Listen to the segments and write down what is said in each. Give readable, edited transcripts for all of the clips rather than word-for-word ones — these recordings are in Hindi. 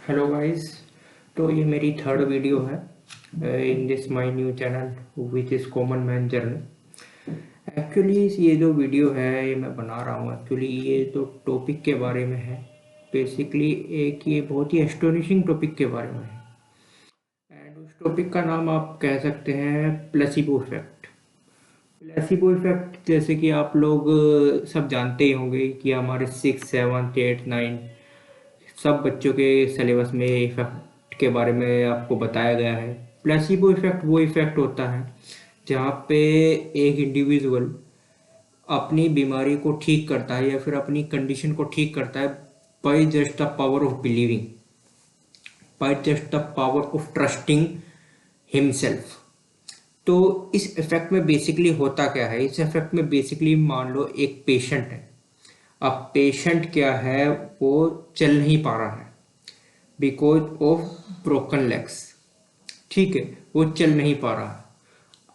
Hello guys. तो ये मेरी थर्ड वीडियो है in this my new channel which is common man journey. Actually ये जो वीडियो है ये मैं बना रहा हूँ, एक्चुअली ये तो टॉपिक के बारे में है। बेसिकली एक ये बहुत ही एस्टोनिशिंग टॉपिक के बारे में है एंड उस टॉपिक का नाम आप कह सकते हैं प्लेसिबो इफेक्ट। प्लेसिबो इफेक्ट जैसे कि आप लोग सब जानते ही होंगे कि हमारे 6, 7, 8, 9 सब बच्चों के सिलेबस में इफेक्ट के बारे में आपको बताया गया है। प्लेसिबो इफेक्ट वो इफेक्ट होता है जहाँ पे एक इंडिविजुअल अपनी बीमारी को ठीक करता है या फिर अपनी कंडीशन को ठीक करता है by just the power of believing, by just the power of trusting himself. तो इस इफेक्ट में बेसिकली होता क्या है, इस इफेक्ट में बेसिकली मान लो एक पेशेंट है। अब पेशेंट क्या है, वो चल नहीं पा रहा है बिकॉज ऑफ ब्रोकन लेग्स। ठीक है, वो चल नहीं पा रहा।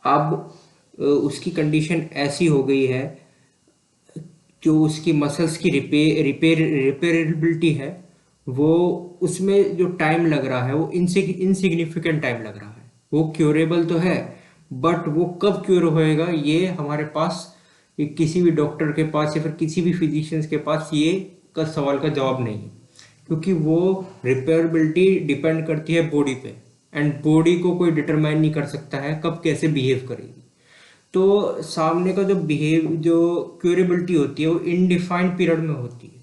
अब उसकी कंडीशन ऐसी हो गई है, जो उसकी मसल्स की रिपेयरेबिलिटी है वो, उसमें जो टाइम लग रहा है वो इनसिग्निफिकेंट टाइम लग रहा है। वो क्योरेबल तो है बट वो कब क्योर होएगा ये हमारे पास, ये किसी भी डॉक्टर के पास या फिर किसी भी फिजिशियंस के पास ये का सवाल का जवाब नहीं है, क्योंकि वो रिपेयरेबिलिटी डिपेंड करती है बॉडी पे एंड बॉडी को कोई डिटरमाइन नहीं कर सकता है कब कैसे बिहेव करेगी। तो सामने का जो क्यूरेबिलिटी होती है वो इनडिफाइंड पीरियड में होती है।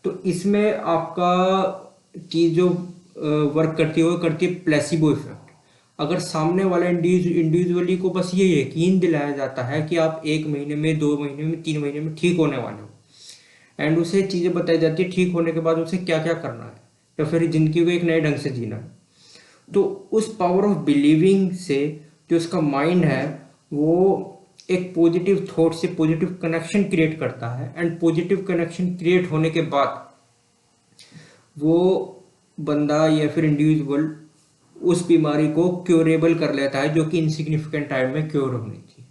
तो इसमें आपका चीज जो वर्क करती है वो करती है प्लेसिबो इफेक्ट। अगर सामने वाला इंडिविजुअली को बस ये यकीन दिलाया जाता है कि आप 1 महीने में, 2 महीने में, 3 महीने में ठीक होने वाले हो एंड उसे चीजें बताई जाती है ठीक होने के बाद उसे क्या क्या करना है या फिर जिंदगी को एक नए ढंग से जीना है। तो उस पावर ऑफ बिलीविंग से जो उसका माइंड है वो एक पॉजिटिव थॉट से पॉजिटिव कनेक्शन क्रिएट करता है एंड पॉजिटिव कनेक्शन क्रिएट होने के बाद वो बंदा या फिर इंडिविजुअल उस बीमारी को क्योरेबल कर लेता है जो कि इनसिग्निफिकेंट टाइम में क्योर होनी थी।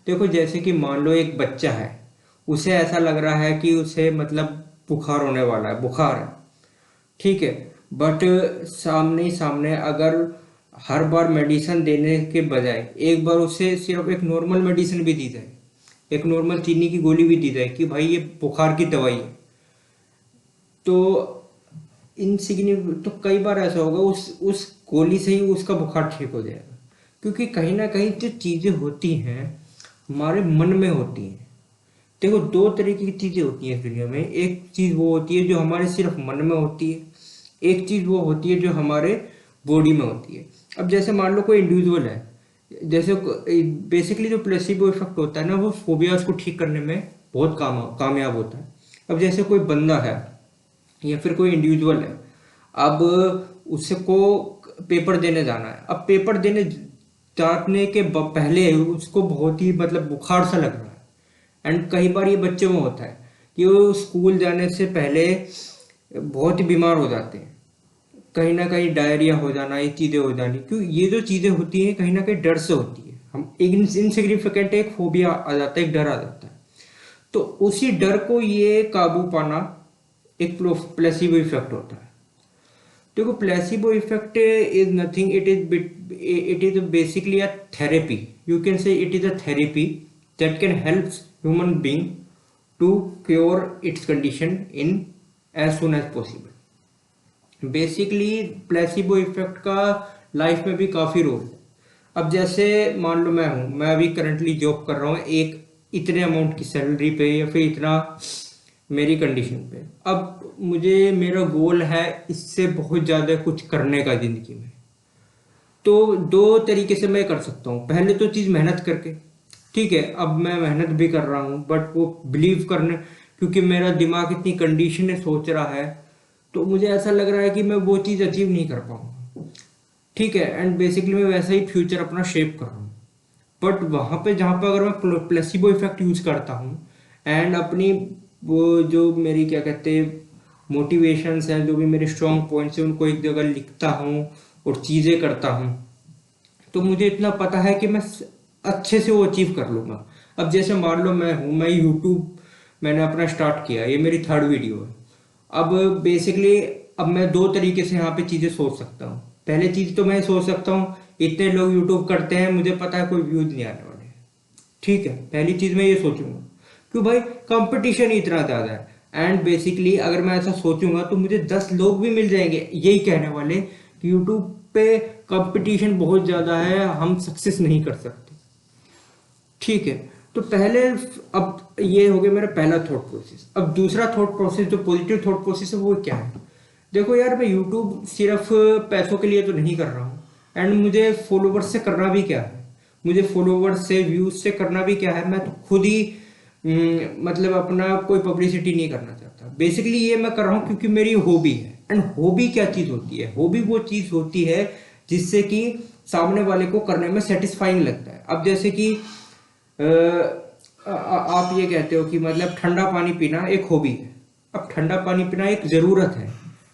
देखो जैसे कि मान लो एक बच्चा है, उसे ऐसा लग रहा है कि उसे मतलब बुखार होने वाला है, बुखार है, ठीक है, बट सामने ही सामने अगर हर बार मेडिसिन देने के बजाय एक बार उसे सिर्फ एक नॉर्मल मेडिसिन भी दी जाए, एक नॉर्मल चीनी की गोली भी दी जाए कि भाई ये बुखार की दवाई है, तो इनसिग्निफिकेंट, तो कई बार ऐसा होगा उस गोली से ही उसका बुखार ठीक हो जाएगा। क्योंकि कहीं ना कहीं जो चीजें होती हैं हमारे मन में होती हैं। देखो दो तरीके की चीजें होती हैं इस दुनिया में, एक चीज वो होती है जो हमारे सिर्फ मन में होती है, एक चीज वो होती है जो हमारे बॉडी में होती है। अब जैसे मान लो कोई इंडिविजुअल है, जैसे बेसिकली जो प्लेसिबो इफेक्ट होता है ना वो फोबियाज को ठीक करने में बहुत कामयाब होता है। अब जैसे कोई बंदा है या फिर कोई इंडिविजुअल है, अब उसको पेपर देने जाना है। अब पेपर देने जाने के पहले उसको बहुत ही मतलब बुखार सा लग रहा है एंड कई बार ये बच्चों में होता है कि वो स्कूल जाने से पहले बहुत ही बीमार हो जाते हैं, कहीं ना कहीं डायरिया हो जाना, ये चीजें हो जानी, क्यों ये जो चीजें होती हैं कहीं ना कहीं डर से होती है। हम एक इनसिग्निफिकेंट एक फोबिया आ जाता है, एक डर आ जाता है। तो उसी डर को ये काबू पाना एक प्लेसिबो इफेक्ट होता है। देखो placebo effect is nothing, it is basically a therapy, you can say it is a therapy that can help human being to cure its condition in as soon as possible. Basically placebo effect का लाइफ में भी काफी रोल है। अब जैसे मान लो मैं अभी करंटली जॉब कर रहा हूँ एक इतने अमाउंट की सैलरी पे या फिर इतना मेरी कंडीशन पे। अब मुझे मेरा गोल है इससे बहुत ज़्यादा कुछ करने का ज़िंदगी में। तो दो तरीके से मैं कर सकता हूँ, पहले तो चीज़ मेहनत करके, ठीक है, अब मैं मेहनत भी कर रहा हूँ बट वो बिलीव करने, क्योंकि मेरा दिमाग इतनी कंडीशन है सोच रहा है, तो मुझे ऐसा लग रहा है कि मैं वो चीज़ अचीव नहीं कर पाऊंगा, ठीक है, एंड बेसिकली मैं वैसा ही फ्यूचर अपना शेप कर रहा हूँ। बट वहां पे जहां पे अगर मैं प्लेसिबो इफेक्ट यूज करता हूँ एंड अपनी वो जो मेरी क्या कहते हैं मोटिवेशंस हैं, जो भी मेरे स्ट्रॉन्ग पॉइंट्स हैं उनको एक जगह लिखता हूँ और चीजें करता हूँ, तो मुझे इतना पता है कि मैं अच्छे से वो अचीव कर लूंगा। अब जैसे मान लो मैं यूट्यूब मैंने अपना स्टार्ट किया, ये मेरी थर्ड वीडियो है। अब बेसिकली अब मैं दो तरीके से यहाँ पे चीजें सोच सकता हूँ। पहले चीज तो मैं सोच सकता हूँ इतने लोग यूट्यूब करते हैं, मुझे पता है कोई व्यूज नहीं आने वाले, ठीक है, पहली चीज मैं ये सोचूंगा क्यों भाई, कंपटीशन ही इतना ज्यादा है। एंड बेसिकली अगर मैं ऐसा सोचूंगा तो मुझे 10 लोग भी मिल जाएंगे यही कहने वाले कि यूट्यूब पे कंपटीशन बहुत ज्यादा है, हम सक्सेस नहीं कर सकते, ठीक है। तो पहले, अब ये हो गया मेरा पहला थॉट प्रोसेस। अब दूसरा थॉट प्रोसेस जो पॉजिटिव थॉट प्रोसेस है वो क्या है, देखो यार मैं यूट्यूब सिर्फ पैसों के लिए तो नहीं कर रहा हूँ, एंड मुझे फॉलोवर्स से करना भी क्या है, मुझे फॉलोवर्स से व्यूज से करना भी क्या है, मैं तो खुद ही मतलब अपना कोई पब्लिसिटी नहीं करना चाहता। बेसिकली ये मैं कर रहा हूँ क्योंकि मेरी हॉबी है। एंड हॉबी क्या चीज होती है, हॉबी वो चीज होती है जिससे कि सामने वाले को करने में सेटिस्फाइंग लगता है। अब जैसे कि आप ये कहते हो कि मतलब ठंडा पानी पीना एक हॉबी है, अब ठंडा पानी पीना एक जरूरत है,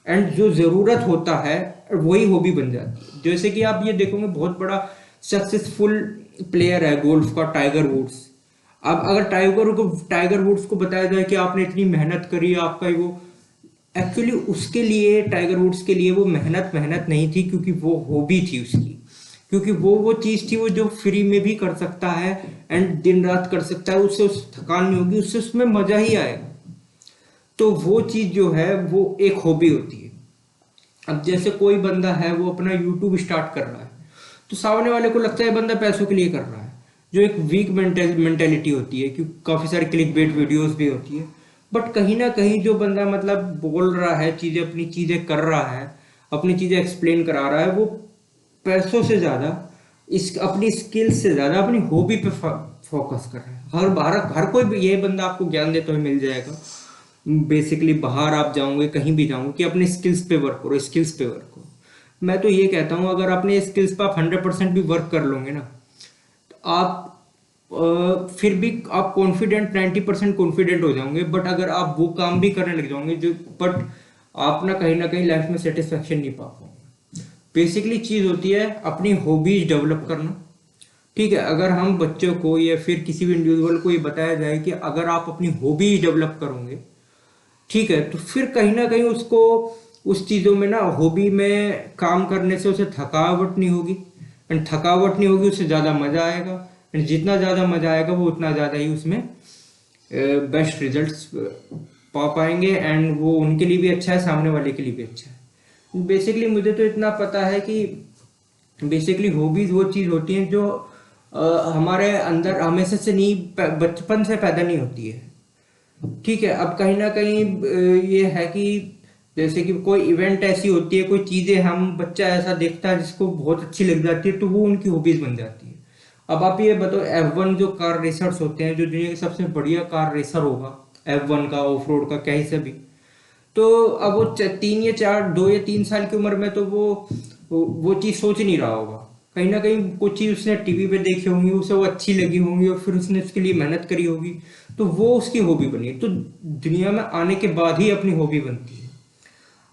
एंड जो जरूरत होता है वही हॉबी बन जाती है। जैसे कि आप ये देखोगे बहुत बड़ा सक्सेसफुल प्लेयर है गोल्फ का, टाइगर वुड्स। अब अगर टाइगर वुड्स को बताया जाए कि आपने इतनी मेहनत करी, आपका वो एक्चुअली उसके लिए, टाइगर वुड्स के लिए वो मेहनत मेहनत नहीं थी, क्योंकि वो हॉबी थी उसकी, क्योंकि वो चीज थी वो जो फ्री में भी कर सकता है एंड दिन रात कर सकता है, उससे उस थकान नहीं होगी, उससे उसमें मजा ही आएगा। तो वो चीज जो है वो एक हॉबी होती है। अब जैसे कोई बंदा है वो अपना यूट्यूब स्टार्ट कर रहा है, तो सामने वाले को लगता है बंदा पैसों के लिए कर रहा है, जो एक वीक मेंटेलिटी होती है, क्योंकि काफी सारी क्लिक बेट वीडियोस भी होती है। बट कहीं ना कहीं जो बंदा मतलब बोल रहा है चीजें, अपनी चीजें कर रहा है, अपनी चीजें एक्सप्लेन करा रहा है, वो पैसों से ज्यादा इस अपनी स्किल्स से ज्यादा अपनी हॉबी पे फोकस कर रहा है। हर कोई भी, ये बंदा आपको ज्ञान देता हुए मिल जाएगा। बेसिकली बाहर आप जाओगे, कहीं भी जाओगे कि अपने स्किल्स पे वर्क करो, स्किल्स पे वर्क करो। मैं तो ये कहता हूँ अगर अपने स्किल्स पे आप 100% भी वर्क कर लोगे ना, तो आप फिर भी आप कॉन्फिडेंट 90% कॉन्फिडेंट हो जाओगे। बट अगर आप वो काम भी करने लग जाओगे जो, बट आप ना कहीं लाइफ में सेटिस्फेक्शन नहीं पा पाओगे। बेसिकली चीज होती है अपनी हॉबीज डेवलप करना, ठीक है। अगर हम बच्चों को या फिर किसी भी इंडिविजुअल को ये बताया जाए कि अगर आप अपनी हॉबीज डेवलप करोगे, ठीक है, तो फिर कहीं ना कहीं उसको उस चीजों में ना, हॉबी में काम करने से उसे थकावट नहीं होगी, एंड थकावट नहीं होगी, उससे ज्यादा मजा आएगा, एंड जितना ज्यादा मजा आएगा वो उतना ज्यादा ही उसमें बेस्ट रिजल्ट्स पा पाएंगे, एंड वो उनके लिए भी अच्छा है, सामने वाले के लिए भी अच्छा है। बेसिकली मुझे तो इतना पता है कि बेसिकली हॉबीज वो चीज होती हैं जो हमारे अंदर हमेशा से नहीं, बचपन से पैदा नहीं होती है, ठीक है। अब कहीं ना कहीं ये है कि जैसे कि कोई इवेंट ऐसी होती है, कोई चीजें हम बच्चा ऐसा देखता है जिसको बहुत अच्छी लग जाती है, तो वो उनकी हॉबीज बन जाती है। अब आप ये बताओ, F1 जो कार रेसर्स होते हैं, जो दुनिया के सबसे बढ़िया कार रेसर होगा, F1 का, ऑफ रोड का, क्या ही सभी, तो अब वो 3 या 4, 2 या 3 साल की उम्र में तो वो चीज सोच नहीं रहा होगा। कहीं ना कहीं कुछ चीज उसने टीवी पे देखी होंगी, उसे वो अच्छी लगी होंगी, और फिर उसने उसके लिए मेहनत करी होगी, तो वो उसकी हॉबी बनी। तो दुनिया में आने के बाद ही अपनी हॉबी बनती है।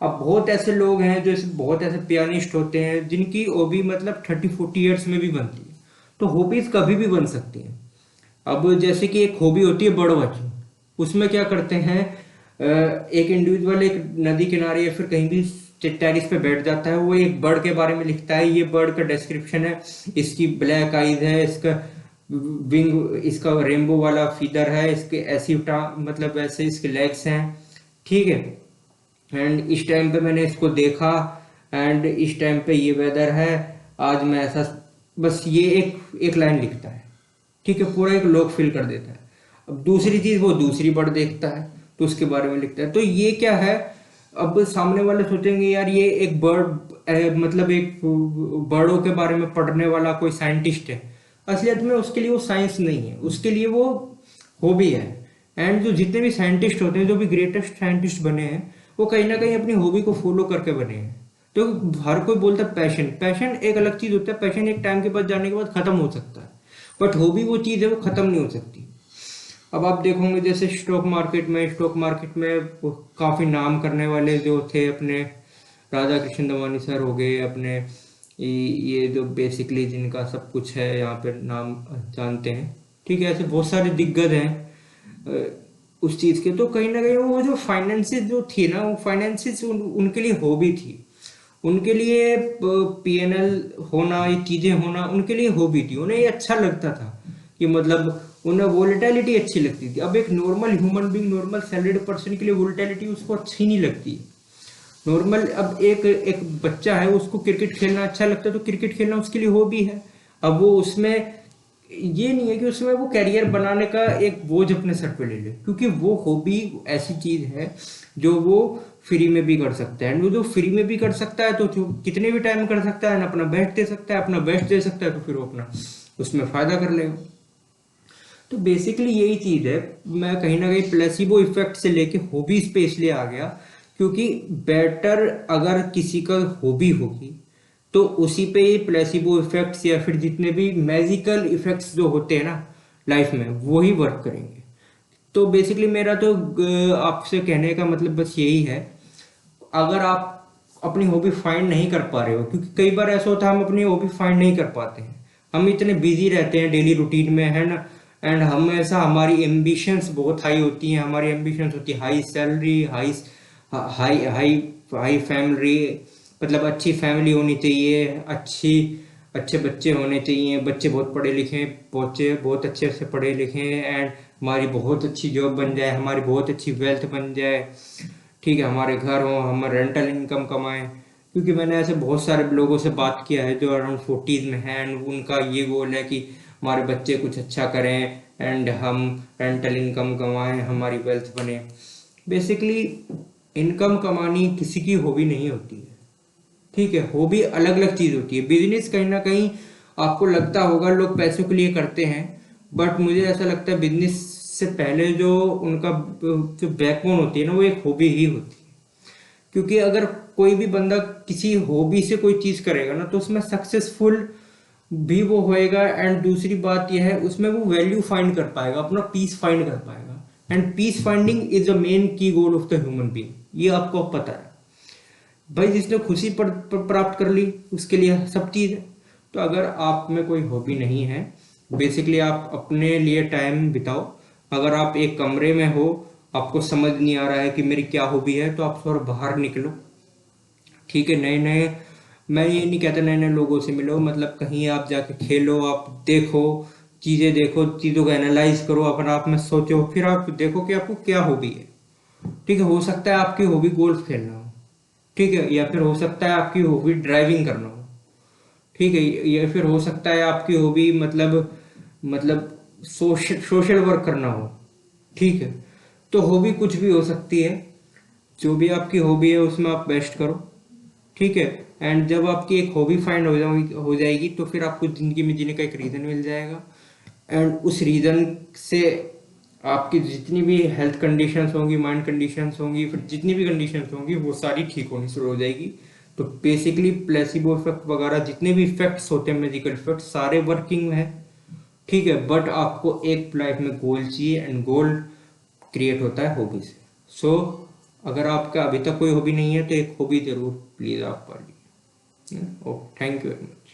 अब बहुत ऐसे लोग हैं, जैसे बहुत ऐसे पियानिस्ट होते हैं जिनकी हॉबी मतलब 30-40 ईयर्स में भी बनती है। तो हॉबीज कभी भी बन सकती हैं। अब जैसे कि एक हॉबी होती है बर्ड वॉचिंग, उसमें क्या करते हैं, एक इंडिविजुअल एक नदी किनारे या फिर कहीं भी टेरिस पे बैठ जाता है, वो एक बर्ड के बारे में लिखता है, ये बर्ड का डिस्क्रिप्शन है, इसकी ब्लैक आईज है, इसका विंग, इसका रेनबो वाला फीदर है, इसके ऐसी मतलब ऐसे इसके लेग्स हैं, ठीक है, एंड इस टाइम पे मैंने इसको देखा, एंड इस टाइम पे ये वेदर है, आज मैं ऐसा, बस ये एक लाइन लिखता है, ठीक है, पूरा एक लॉग फिल कर देता है। अब दूसरी चीज, वो दूसरी बर्ड देखता है तो उसके बारे में लिखता है। तो ये क्या है, अब सामने वाले सोचेंगे यार ये एक बर्ड, मतलब एक बर्डों के बारे में पढ़ने वाला कोई साइंटिस्ट है। असलियत में उसके लिए वो साइंस नहीं है, उसके लिए वो हॉबी है। एंड जो जितने भी साइंटिस्ट होते हैं, जो भी ग्रेटेस्ट साइंटिस्ट बने हैं, वो कहीं ना कहीं अपनी हॉबी को फॉलो करके बने हैं। तो हर कोई बोलता है पैशन, पैशन एक अलग चीज होता है, पैशन एक टाइम के बाद जाने के बाद खत्म हो सकता है, बट हॉबी वो चीज है वो खत्म नहीं हो सकती। अब आप देखोगे जैसे स्टॉक मार्केट में वो काफी नाम करने वाले जो थे अपने, राधा कृष्ण दमानी सर हो गए अपने, ये जो बेसिकली जिनका सब कुछ है यहाँ पे नाम जानते हैं, ठीक है, ऐसे बहुत सारे दिग्गज हैं। उस चीज के, तो कहीं ना कहीं वो जो फाइनेंसिस जो थी ना, वो फाइनेंसिस उनके लिए हॉबी थी, उनके लिए पीएनएल होना, ये चीजें होना उनके लिए हॉबी थी, उन्हें ये अच्छा लगता था कि मतलब उन्हें वोलेटिलिटी अच्छी लगती थी। अब एक normal human being, normal salaried person के लिए वोलेटिलिटी उसको अच्छी नहीं लगती। नॉर्मल, अब एक एक बच्चा है, उसको क्रिकेट खेलना अच्छा लगता है तो क्रिकेट खेलना उसके लिए हॉबी है। अब वो उसमें ये नहीं है कि उसमें वो कैरियर बनाने का एक बोझ अपने सर पे ले ले, क्योंकि वो हॉबी ऐसी चीज है जो वो फ्री में भी कर सकता है। वो जो फ्री में भी कर सकता है तो जो कितने भी टाइम कर सकता है ना, अपना बेस्ट दे सकता है, अपना बेस्ट दे सकता है, तो फिर वो अपना उसमें फायदा कर लेगा। तो बेसिकली यही चीज है। मैं कहीं ना कहीं प्लेसिबो इफेक्ट से लेके हॉबीज पे इसलिए आ गया, क्योंकि बेटर अगर किसी का हॉबी होगी तो उसी पे ये प्लेसिबो इफेक्ट्स या फिर जितने भी मैजिकल इफेक्ट्स जो होते हैं ना लाइफ में, वो ही वर्क करेंगे। तो बेसिकली मेरा तो आपसे कहने का मतलब बस यही है, अगर आप अपनी हॉबी फाइंड नहीं कर पा रहे हो, क्योंकि कई बार ऐसा होता है हम अपनी हॉबी फाइंड नहीं कर पाते हैं, हम इतने बिजी रहते हैं डेली रूटीन में, है ना। एंड हमेशा हमारी एम्बिशंस बहुत हाई होती हैं, हमारी एम्बिशंस होती है high salary, high high high high family, मतलब अच्छी फैमिली होनी चाहिए, अच्छी अच्छे बच्चे होने चाहिए, बच्चे बहुत पढ़े लिखे, बच्चे बहुत अच्छे से पढ़े लिखे, एंड हमारी बहुत अच्छी जॉब बन जाए, हमारी बहुत अच्छी वेल्थ बन जाए, ठीक है, हमारे घर हो, हम रेंटल इनकम कमाएं। क्योंकि मैंने ऐसे बहुत सारे लोगों से बात किया है जो अराउंड 40s में हैं, एंड उनका ये गोल है कि हमारे बच्चे कुछ अच्छा करें एंड हम रेंटल इनकम कमाएं, हमारी वेल्थ बने। बेसिकली इनकम कमानी किसी की हॉबी नहीं होती है, ठीक है। हॉबी अलग अलग चीज होती है। बिजनेस कहीं ना कहीं आपको लगता होगा लोग पैसों के लिए करते हैं, बट मुझे ऐसा लगता है बिजनेस से पहले जो उनका जो बैकबोन होती है ना, वो एक हॉबी ही होती है। क्योंकि अगर कोई भी बंदा किसी हॉबी से कोई चीज करेगा ना, तो उसमें सक्सेसफुल भी वो होएगा, एंड दूसरी बात यह है उसमें वो वैल्यू फाइंड कर पाएगा, अपना पीस फाइंड कर पाएगा। And peace finding is the main key goal of the human being, ये आपको पता है भाई। जिसने खुशी प्राप्त कर ली उसके लिए सब चीज है। तो अगर आप में कोई हॉबी नहीं है, बेसिकली आप अपने लिए टाइम बिताओ। अगर आप एक कमरे में हो, आपको समझ नहीं आ रहा है कि मेरी क्या हॉबी है, तो आप थोड़ा बाहर निकलो, ठीक है। नए नए, मैं ये नहीं कहता नए नए लोगों से मिलो, मतलब कहीं आप जाके खेलो, आप देखो, चीजों को एनालाइज करो, अपने आप में सोचो, फिर आप देखो कि आपको क्या हॉबी है, ठीक है। हो सकता है आपकी हॉबी गोल्फ खेलना हो, ठीक है, या फिर हो सकता है आपकी हॉबी ड्राइविंग करना हो, ठीक है, या फिर हो सकता है आपकी हॉबी मतलब सोशल वर्क करना हो, ठीक है। तो हॉबी कुछ भी हो सकती है, जो भी आपकी हॉबी है उसमें आप बेस्ट करो, ठीक है। एंड जब आपकी एक हॉबी फाइंड हो जाएगी तो फिर आपको जिंदगी में जीने का एक रीजन मिल जाएगा, एंड उस रीजन से आपकी जितनी भी हेल्थ कंडीशंस होंगी, माइंड कंडीशंस होंगी, फिर जितनी भी कंडीशंस होंगी वो सारी ठीक होनी शुरू हो जाएगी। तो बेसिकली प्लेसिबो इफेक्ट वगैरह जितने भी इफेक्ट्स होते हैं, मैजिकल इफेक्ट, सारे वर्किंग है, ठीक है। बट आपको एक लाइफ में गोल चाहिए, एंड गोल क्रिएट होता है हॉबी से। सो अगर आपका अभी तक कोई हॉबी नहीं है तो एक हॉबी जरूर प्लीज आप पालिए। Okay, thank you very much.